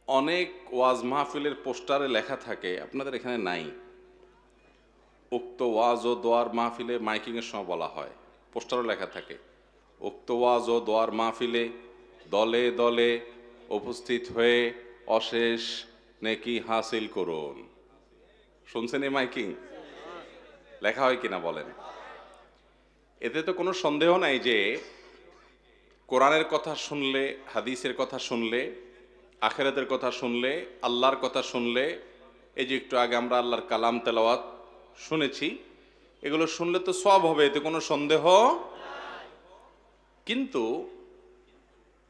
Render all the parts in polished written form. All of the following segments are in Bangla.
অনেক ওয়াজ মাহফিলের পোস্টারে লেখা থাকে, আপনাদের এখানে নাই। উক্ত ওয়াজ ও দোয়ার মাহফিলে মাইকিংয়ের সময় বলা হয়, পোস্টারও লেখা থাকে, উক্ত ওয়াজ ও দোয়ার মাহফিলে দলে দলে উপস্থিত হয়ে অশেষ নেকি হাসিল করুন। শুনছেন এই মাইকিং লেখা হয় কিনা বলেন? এতে তো কোনো সন্দেহ নাই যে কোরআনের কথা শুনলে, হাদিসের কথা শুনলে, আখিরাতের কথা শুনলে, আল্লাহর কথা শুনলে, এই যে একটু আগে আমরা আল্লাহর কালাম তেলাওয়াত শুনেছি, এগুলো শুনলে তো সওয়াব হবে, এতে কোনো সন্দেহ। কিন্তু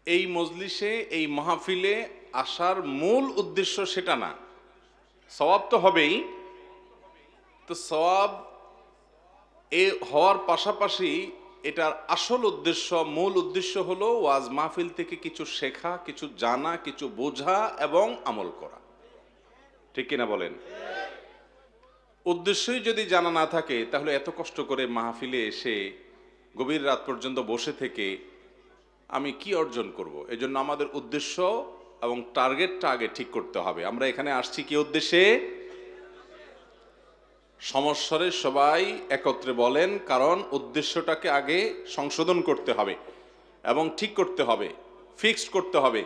এই মজলিসে, এই মাহফিলে আসার মূল উদ্দেশ্য সেটা না। সওয়াব তো হবেই, তো সওয়াব এ হওয়ার পাশাপাশি এটার আসল উদ্দেশ্য, মূল উদ্দেশ্য হলো ওয়াজ মাহফিল থেকে কিছু শেখা, কিছু জানা, কিছু বোঝা এবং আমল করা। ঠিক কিনা বলেন? উদ্দেশ্যই যদি জানা না থাকে তাহলে এত কষ্ট করে মাহফিলে এসে গভীর রাত পর্যন্ত বসে থেকে আমি কি অর্জন করব? এজন্য আমাদের উদ্দেশ্য এবং টার্গেটটা আগে ঠিক করতে হবে। আমরা এখানে আসছি কি উদ্দেশ্যে? সমস্বরে সবাই একত্রে বলেন, কারণ উদ্দেশ্যটাকে আগে সংশোধন করতে হবে এবং ঠিক করতে হবে, ফিক্সড করতে হবে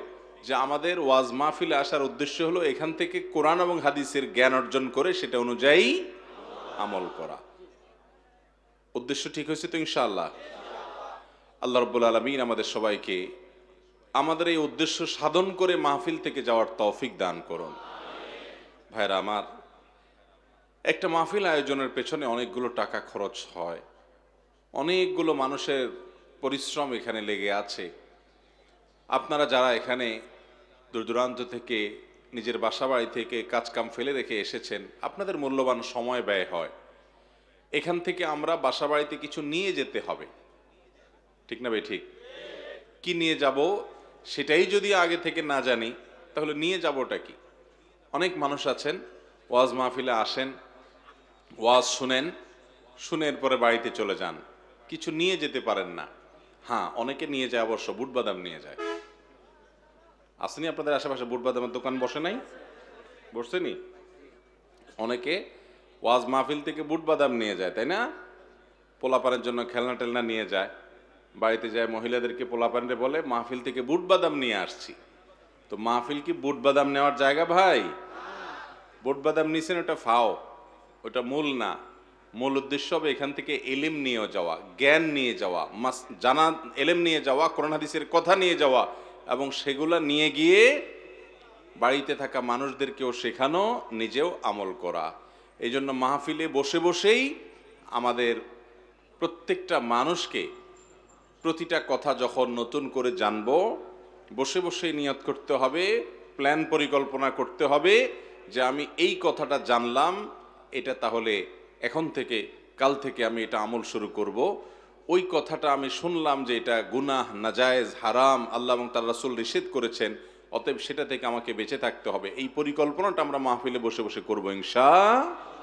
যে আমাদের ওয়াজ মাহফিলে আসার উদ্দেশ্য হলো এখান থেকে কোরআন এবং হাদিসের জ্ঞান অর্জন করে সেটা অনুযায়ী আমল করা। উদ্দেশ্য ঠিক হয়েছে তো ইনশাআল্লাহ? আল্লাহ রাব্বুল আলামিন আমাদের সবাইকে আমাদের এই উদ্দেশ্য সাধন করে মাহফিল থেকে যাওয়ার তৌফিক দান করুন। ভাইরা আমার, একটা মাহফিল আয়োজনের পেছনে অনেকগুলো টাকা খরচ হয়, অনেকগুলো মানুষের পরিশ্রম এখানে লেগে আছে। আপনারা যারা এখানে দূর দূরান্ত থেকে, নিজের বাসা বাড়ি থেকে কাজকাম ফেলে রেখে এসেছেন, আপনাদের মূল্যবান সময় ব্যয় হয়। এখান থেকে আমরা বাসা বাড়িতে কিছু নিয়ে যেতে হবে, ঠিক না ভাই? ঠিক। কি নিয়ে যাব সেটাই যদি আগে থেকে না জানি তাহলে নিয়ে যাবোটা কি? অনেক মানুষ আছেন ওয়াজ মাহফিলে আসেন, ওয়াজ শুনেন, শুনের পরে বাড়িতে চলে যান, কিছু নিয়ে যেতে পারেন না। হ্যাঁ, অনেকে নিয়ে যায়, অবশ্য বুট বাদাম নিয়ে যায়। আসেনি আপনাদের আশেপাশে বুট বাদামের দোকান বসে নাই? বসছেনি? অনেকে ওয়াজ মাহফিল থেকে বুট বাদাম নিয়ে যায়, তাই না? পোলাপানের জন্য খেলনা টেলনা নিয়ে যায়, বাড়িতে যায় মহিলাদেরকে, পোলাপানরে বলে মাহফিল থেকে বুট বাদাম নিয়ে আসছি। তো মাহফিল কি বুট বাদাম নেওয়ার জায়গা ভাই? বুট বাদাম নিছেন, ওটা ফাও, ওটা মূল না। মূল উদ্দেশ্য হবে এখান থেকে এলিম নিয়ে যাওয়া, জ্ঞান নিয়ে যাওয়া, জানা এলেম নিয়ে যাওয়া, কোরআন হাদিসের কথা নিয়ে যাওয়া এবং সেগুলা নিয়ে গিয়ে বাড়িতে থাকা মানুষদেরকেও শেখানো, নিজেও আমল করা। এই জন্য মাহফিলে বসে বসেই আমাদের প্রত্যেকটা মানুষকে প্রতিটা কথা যখন নতুন করে জানবো, বসে বসেই নিয়ত করতে হবে, প্ল্যান পরিকল্পনা করতে হবে যে আমি এই কথাটা জানলাম, এটা তাহলে এখন থেকে, কাল থেকে আমি এটা আমল শুরু করব। ওই কথাটা আমি শুনলাম যে এটা গুনাহ, নাজায়েজ, হারাম, আল্লাহ এবং তার রাসূল নিষেধ করেছেন, অতএব সেটা থেকে আমাকে বেঁচে থাকতে হবে। এই পরিকল্পনাটা আমরা মাহফিলে বসে বসে করবো ইনশাআল্লাহ।